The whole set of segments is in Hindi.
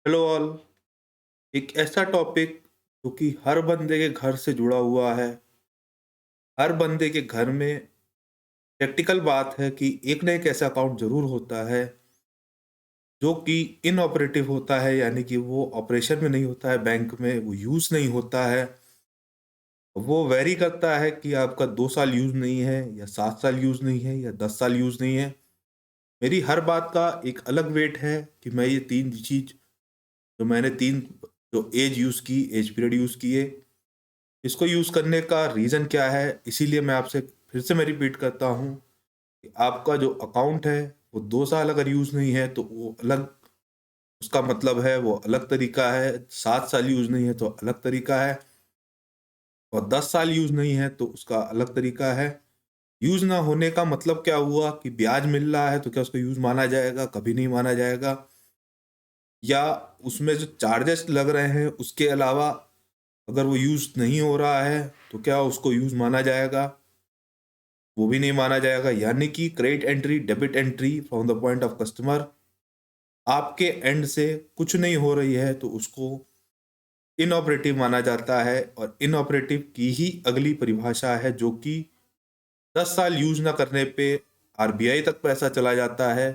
Hello all. एक ऐसा टॉपिक जो कि हर बंदे के घर से जुड़ा हुआ है। हर बंदे के घर में प्रैक्टिकल बात है कि एक ना एक ऐसा अकाउंट जरूर होता है जो कि इनऑपरेटिव होता है, यानी कि वो ऑपरेशन में नहीं होता है, बैंक में वो यूज नहीं होता है। वो वेरी करता है कि आपका 2 साल यूज नहीं है या 7 साल यूज नहीं है या 10 साल यूज नहीं है। मेरी हर बात का एक अलग वेट है कि मैं ये तीन चीज जो मैंने तीन जो एज यूज की, एज पीरियड यूज किए, इसको यूज करने का रीजन क्या है। इसीलिए मैं आपसे फिर से मैं रिपीट करता हूँ कि आपका जो अकाउंट है वो 2 साल अगर यूज नहीं है तो वो अलग, उसका मतलब है वो अलग तरीका है। 7 साल यूज नहीं है तो अलग तरीका है, और 10 साल यूज नहीं है तो उसका अलग तरीका है। यूज ना होने का मतलब क्या हुआ कि ब्याज मिल रहा है तो क्या उसको यूज माना जाएगा? कभी नहीं माना जाएगा। या उसमें जो चार्जेस लग रहे हैं उसके अलावा अगर वो यूज नहीं हो रहा है तो क्या उसको यूज माना जाएगा? वो भी नहीं माना जाएगा। यानी कि credit entry, debit entry from the point of customer, आपके एंड से कुछ नहीं हो रही है तो उसको इनऑपरेटिव माना जाता है। और इनऑपरेटिव की ही अगली परिभाषा है जो कि 10 साल यूज ना करने पे आरबीआई तक पैसा चला जाता है।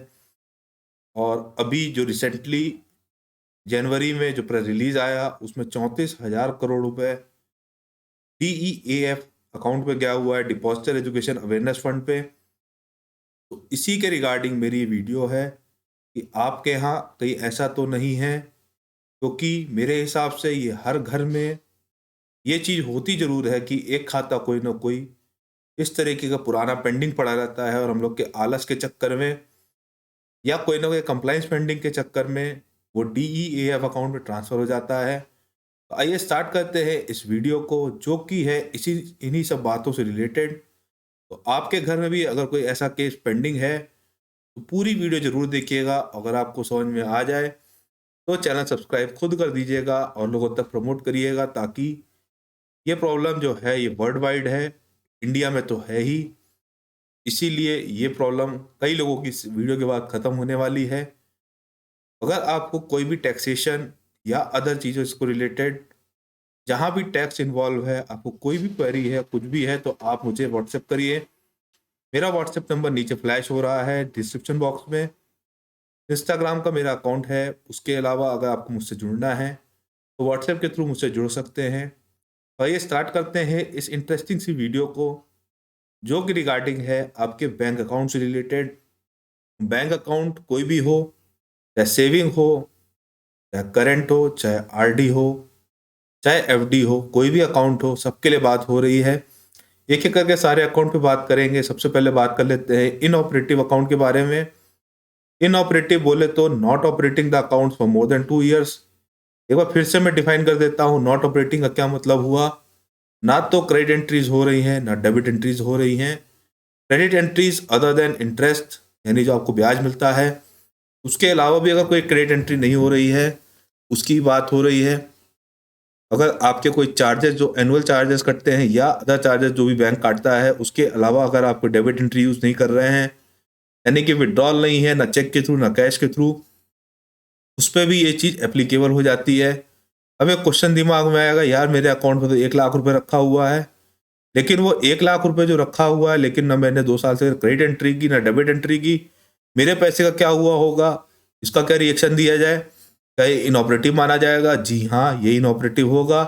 और अभी जो रिसेंटली जनवरी में जो प्रेस रिलीज आया उसमें 34,000 करोड़ रुपए DEAF अकाउंट पे गया हुआ है, डिपॉजिटर एजुकेशन अवेयरनेस फंड पे। तो इसी के रिगार्डिंग मेरी ये वीडियो है कि आपके यहाँ कहीं ऐसा तो नहीं है, क्योंकि मेरे हिसाब से ये हर घर में ये चीज़ होती जरूर है कि एक खाता कोई ना कोई इस तरीके का पुराना पेंडिंग पड़ा रहता है, और हम लोग के आलस के चक्कर में या कोई ना कोई कंप्लाइंस पेंडिंग के चक्कर में वो DEAF अकाउंट में ट्रांसफर हो जाता है। तो आइए स्टार्ट करते हैं इस वीडियो को, जो कि है इसी इन्हीं सब बातों से रिलेटेड। तो आपके घर में भी अगर कोई ऐसा केस पेंडिंग है तो पूरी वीडियो जरूर देखिएगा। अगर आपको समझ में आ जाए तो चैनल सब्सक्राइब खुद कर दीजिएगा और लोगों तक प्रमोट करिएगा, ताकि ये प्रॉब्लम जो है ये वर्ल्ड वाइड है, इंडिया में तो है ही। इसीलिए ये प्रॉब्लम कई लोगों की इस वीडियो के बाद ख़त्म होने वाली है। अगर आपको कोई भी टैक्सेशन या अदर चीज़ों से रिलेटेड, जहाँ भी टैक्स इन्वॉल्व है, आपको कोई भी क्वेरी है, कुछ भी है, तो आप मुझे व्हाट्सएप करिए। मेरा व्हाट्सएप नंबर नीचे फ्लैश हो रहा है डिस्क्रिप्शन बॉक्स में। इंस्टाग्राम का मेरा अकाउंट है। उसके अलावा अगर आपको मुझसे जुड़ना है तो व्हाट्सएप के थ्रू मुझसे जुड़ सकते हैं। और ये स्टार्ट करते हैं इस इंटरेस्टिंग सी वीडियो को, जो कि रिगार्डिंग है आपके बैंक अकाउंट से रिलेटेड। बैंक अकाउंट कोई भी हो, चाहे सेविंग हो, चाहे करंट हो, चाहे आरडी हो, चाहे एफडी हो, कोई भी अकाउंट हो, सबके लिए बात हो रही है। एक एक करके सारे अकाउंट पे बात करेंगे। सबसे पहले बात कर लेते हैं इनऑपरेटिव अकाउंट के बारे में। इनऑपरेटिव बोले तो not operating the account for more than 2 years. एक बार फिर से मैं डिफाइन कर देता हूँ नॉट ऑपरेटिंग का क्या मतलब हुआ। ना तो क्रेडिट एंट्रीज हो रही हैं, ना डेबिट एंट्रीज हो रही हैं। Credit entries other than interest, यानी जो आपको ब्याज मिलता है, उसके अलावा भी अगर कोई क्रेडिट एंट्री नहीं हो रही है उसकी बात हो रही है। अगर आपके कोई चार्जेस जो एनुअल चार्जेस कटते हैं या अदर चार्जेस जो भी बैंक काटता है, उसके अलावा अगर आप डेबिट एंट्री यूज नहीं कर रहे हैं, यानी कि विड्रॉल नहीं है, ना चेक के थ्रू ना कैश के थ्रू, उस पर भी ये चीज़ एप्लीकेबल हो जाती है। अब एक क्वेश्चन दिमाग में आएगा, यार मेरे अकाउंट में तो 1 लाख रुपए रखा हुआ है, लेकिन वो 1 लाख रुपए जो रखा हुआ है, लेकिन ना मैंने 2 साल से क्रेडिट एंट्री की ना डेबिट एंट्री की, मेरे पैसे का क्या हुआ होगा? इसका क्या रिएक्शन दिया जाए? क्या ये इनऑपरेटिव माना जाएगा? जी हाँ, ये इनऑपरेटिव होगा।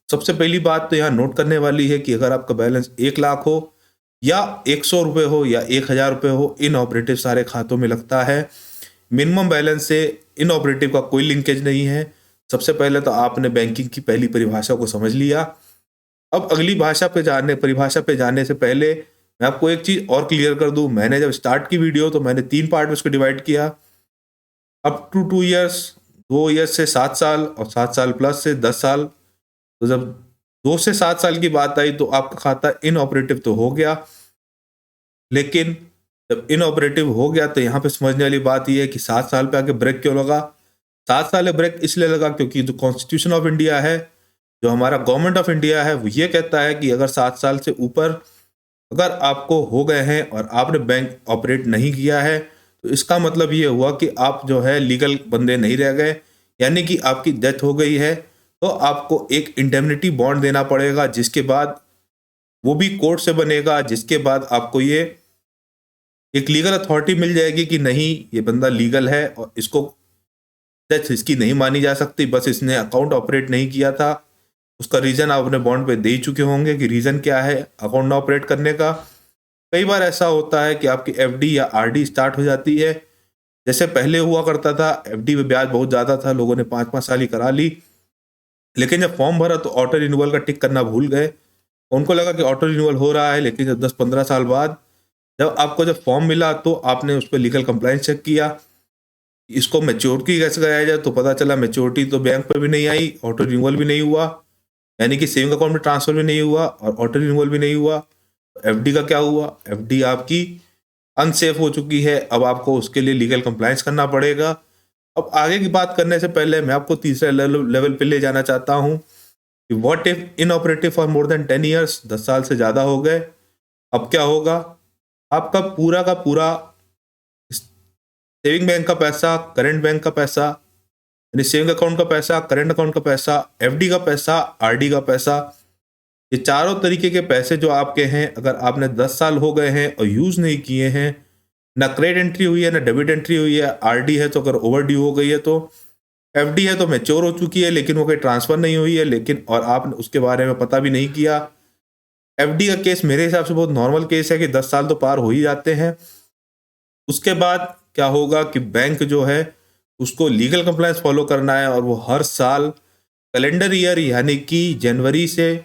सबसे पहली बात तो यहाँ नोट करने वाली है कि अगर आपका बैलेंस 1 लाख हो या 100 रुपये हो या 1,000 रुपये हो, इनऑपरेटिव सारे खातों में लगता है। मिनिमम बैलेंस से इनऑपरेटिव का कोई लिंकेज नहीं है। सबसे पहले तो आपने बैंकिंग की पहली परिभाषा को समझ लिया। अब अगली परिभाषा पे जाने से पहले मैं आपको एक चीज और क्लियर कर दूं। मैंने जब स्टार्ट की वीडियो तो मैंने 3 पार्ट में उसको डिवाइड किया, अप टू 2 ईयर्स, 2 ईयर्स से 7 साल, और 7 साल प्लस से 10 साल। तो जब 2 से 7 साल की बात आई तो आपका खाता इनऑपरेटिव तो हो गया, लेकिन जब इनऑपरेटिव हो गया तो यहाँ पे समझने वाली बात यह है कि 7 साल पे आके ब्रेक क्यों लगा। 7 साल ब्रेक इसलिए लगा क्योंकि जो कॉन्स्टिट्यूशन ऑफ इंडिया है, जो हमारा गवर्नमेंट ऑफ इंडिया है, वो ये कहता है कि अगर 7 साल से ऊपर अगर आपको हो गए हैं और आपने बैंक ऑपरेट नहीं किया है, तो इसका मतलब ये हुआ कि आप जो है लीगल बंदे नहीं रह गए, यानी कि आपकी डेथ हो गई है, तो आपको एक इंडेमनिटी बॉन्ड देना पड़ेगा, जिसके बाद वो भी कोर्ट से बनेगा, जिसके बाद आपको ये एक लीगल अथॉरिटी मिल जाएगी कि नहीं, ये बंदा लीगल है और इसको डेथ इसकी नहीं मानी जा सकती, बस इसने अकाउंट ऑपरेट नहीं किया था। उसका रीज़न आप अपने बॉन्ड पे दे ही चुके होंगे कि रीज़न क्या है अकाउंट ना ऑपरेट करने का। कई बार ऐसा होता है कि आपकी एफडी या आरडी स्टार्ट हो जाती है, जैसे पहले हुआ करता था, एफडी पे ब्याज बहुत ज़्यादा था, लोगों ने 5-5 साल ही करा ली, लेकिन जब फॉर्म भरा तो ऑटो रिन्यूअल का टिक करना भूल गए। उनको लगा कि ऑटो रिन्यूअल हो रहा है, लेकिन जब 10-15 साल बाद जब आपको जब फॉर्म मिला तो आपने उस पर लीगल कंप्लाइंस चेक किया, इसको मैच्योरिटी कैसे कराया जाए, तो पता चला मैच्योरिटी तो बैंक पर भी नहीं आई, ऑटो रिन्यूअल भी नहीं हुआ, यानी कि सेविंग अकाउंट में ट्रांसफर भी नहीं हुआ और ऑटो रिन्यूअल भी नहीं हुआ। एफडी का क्या हुआ? एफडी आपकी अनसेफ हो चुकी है, अब आपको उसके लिए लीगल कंप्लायंस करना पड़ेगा। अब आगे की बात करने से पहले मैं आपको तीसरे लेवल पे ले जाना चाहता हूँ कि what if inoperative for more than 10 years, 10 साल से ज़्यादा हो गए। अब क्या होगा? आपका पूरा का पूरा सेविंग बैंक का पैसा, करंट बैंक का पैसा, यानी सेविंग अकाउंट का पैसा, करंट अकाउंट का पैसा, एफडी का पैसा, आरडी का पैसा, ये चारों तरीके के पैसे जो आपके हैं, अगर आपने 10 साल हो गए हैं और यूज़ नहीं किए हैं, ना क्रेडिट एंट्री हुई है ना डेबिट एंट्री हुई है, आरडी है तो अगर ओवर ड्यू हो गई है तो, एफडी है तो मैच्योर हो चुकी है लेकिन वो कोई ट्रांसफ़र नहीं हुई है, लेकिन और आपने उसके बारे में पता भी नहीं किया। एफडी का केस मेरे हिसाब से बहुत नॉर्मल केस है कि 10 साल तो पार हो ही जाते हैं। उसके बाद क्या होगा कि बैंक जो है उसको लीगल कंप्लायंस फॉलो करना है और वो हर साल कैलेंडर ईयर, यानी कि जनवरी से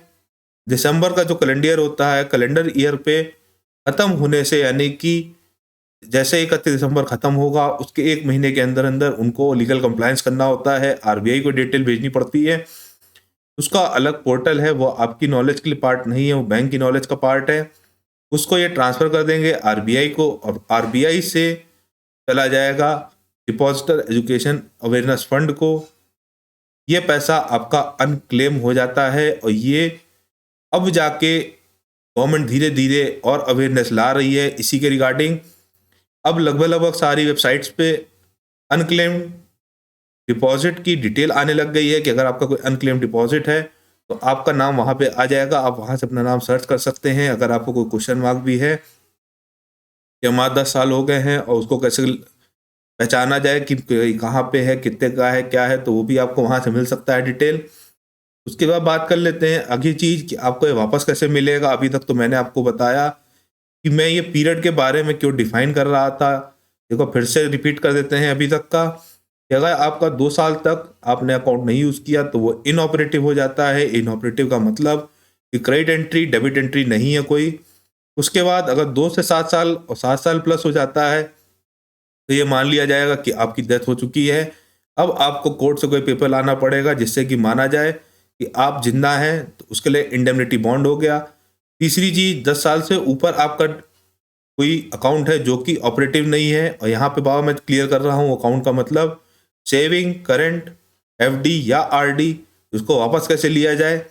दिसंबर का जो कैलेंडर ईयर होता है, कैलेंडर ईयर पे खत्म होने से, यानी कि जैसे 31 दिसंबर खत्म होगा उसके 1 महीने के अंदर अंदर उनको लीगल कंप्लायंस करना होता है, आरबीआई को डिटेल भेजनी पड़ती है। उसका अलग पोर्टल है, वो आपकी नॉलेज के लिए पार्ट नहीं है, वो बैंक की नॉलेज का पार्ट है। उसको ये ट्रांसफ़र कर देंगे आरबीआई को और आरबीआई से चला जाएगा डिपॉजिटर एजुकेशन अवेयरनेस फंड को। ये पैसा आपका अनक्लेम हो जाता है और ये अब जाके गवर्नमेंट धीरे धीरे और अवेयरनेस ला रही है इसी के रिगार्डिंग। अब लगभग लगभग सारी वेबसाइट्स पे अनक्लेम डिपॉजिट की डिटेल आने लग गई है कि अगर आपका कोई अनक्लेम डिपॉजिट है तो आपका नाम वहाँ पे आ जाएगा, आप वहाँ से अपना नाम सर्च कर सकते हैं। अगर आपको कोई क्वेश्चन मार्क भी है कि हमारे 10 साल हो गए हैं और उसको कैसे पहचाना जाए कि कहाँ पे है, कितने का है, क्या है, तो वो भी आपको वहाँ से मिल सकता है डिटेल। उसके बाद बात कर लेते हैं अगली चीज़ कि आपको ये वापस कैसे मिलेगा। अभी तक तो मैंने आपको बताया कि मैं ये पीरियड के बारे में क्यों डिफाइन कर रहा था। देखो फिर से रिपीट कर देते हैं अभी तक का कि अगर आपका 2 साल तक आपने अकाउंट नहीं यूज़ किया तो वो इनऑपरेटिव हो जाता है। इनऑपरेटिव का मतलब कि क्रेडिट एंट्री, डेबिट एंट्री नहीं है कोई। उसके बाद अगर 2 से 7 साल और 7 साल प्लस हो जाता है तो ये मान लिया जाएगा कि आपकी डेथ हो चुकी है। अब आपको कोर्ट से कोई पेपर लाना पड़ेगा जिससे कि माना जाए कि आप जिंदा हैं, तो उसके लिए इंडेमनिटी बॉन्ड हो गया। तीसरी चीज़, 10 साल से ऊपर आपका कोई अकाउंट है जो कि ऑपरेटिव नहीं है, और यहाँ पे बाबा मैं क्लियर कर रहा हूँ अकाउंट का मतलब सेविंग, करंट, एफडी या आरडी, उसको वापस कैसे लिया जाए।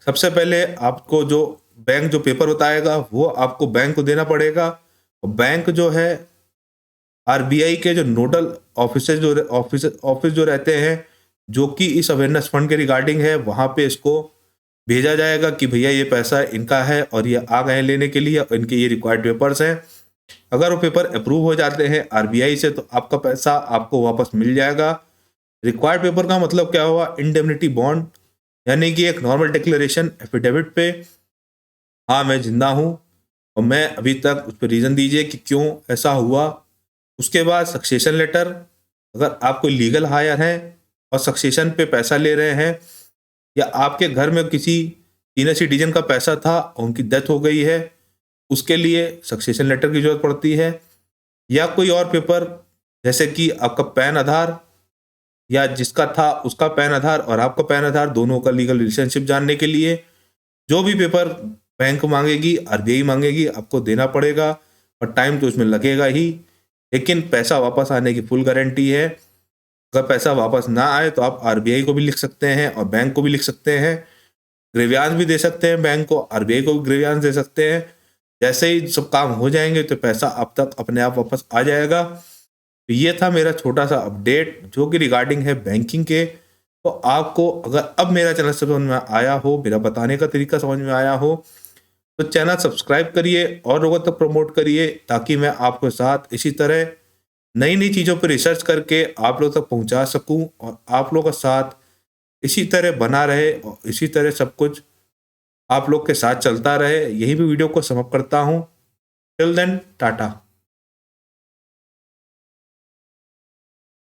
सबसे पहले आपको जो बैंक जो पेपर बताएगा वो आपको बैंक को देना पड़ेगा, और बैंक जो है आरबीआई के जो नोडल ऑफिस जो रहते हैं जो कि इस अवेयरनेस फंड के रिगार्डिंग है, वहाँ पे इसको भेजा जाएगा कि भैया ये पैसा इनका है और ये आ गए हैं लेने के लिए और इनके ये रिक्वायर्ड पेपर्स हैं। अगर वो पेपर अप्रूव हो जाते हैं आरबीआई से तो आपका पैसा आपको वापस मिल जाएगा। रिक्वायर्ड पेपर का मतलब क्या हुआ? इंडेमनिटी बॉन्ड, यानी कि एक नॉर्मल डिक्लेरेशन एफिडेविट पे हाँ मैं जिंदा हूँ और मैं अभी तक उस पर रीज़न दीजिए कि क्यों ऐसा हुआ। उसके बाद सक्सेशन लेटर, अगर आप कोई लीगल हायर हैं और सक्सेशन पे पैसा ले रहे हैं, या आपके घर में किसी सीनियर सिटीजन का पैसा था और उनकी डेथ हो गई है, उसके लिए सक्सेशन लेटर की ज़रूरत पड़ती है। या कोई और पेपर जैसे कि आपका पैन आधार, या जिसका था उसका पैन आधार और आपका पैन आधार, दोनों का लीगल रिलेशनशिप जानने के लिए जो भी पेपर बैंक मांगेगी, आरबीआई मांगेगी, आपको देना पड़ेगा और टाइम तो उसमें लगेगा ही, लेकिन पैसा वापस आने की फुल गारंटी है। अगर पैसा वापस ना आए तो आप आरबीआई को भी लिख सकते हैं और बैंक को भी लिख सकते हैं, ग्रेवियांस भी दे सकते हैं बैंक को, आरबीआई को भी ग्रेवियांस दे सकते हैं। जैसे ही सब काम हो जाएंगे तो पैसा आप तक अपने आप वापस आ जाएगा। तो ये था मेरा छोटा सा अपडेट जो कि रिगार्डिंग है बैंकिंग के। तो आपको अगर अब मेरा चैनल समझ में आया हो, मेरा बताने का तरीका समझ में आया हो, तो चैनल सब्सक्राइब करिए और लोगों तक प्रमोट करिए, ताकि मैं आपके साथ इसी तरह नई नई चीज़ों पर रिसर्च करके आप लोगों तक पहुंचा सकूं और आप लोगों का साथ इसी तरह बना रहे और इसी तरह सब कुछ आप लोग के साथ चलता रहे। यही भी वीडियो को समाप्त करता हूँ। Till then, Tata.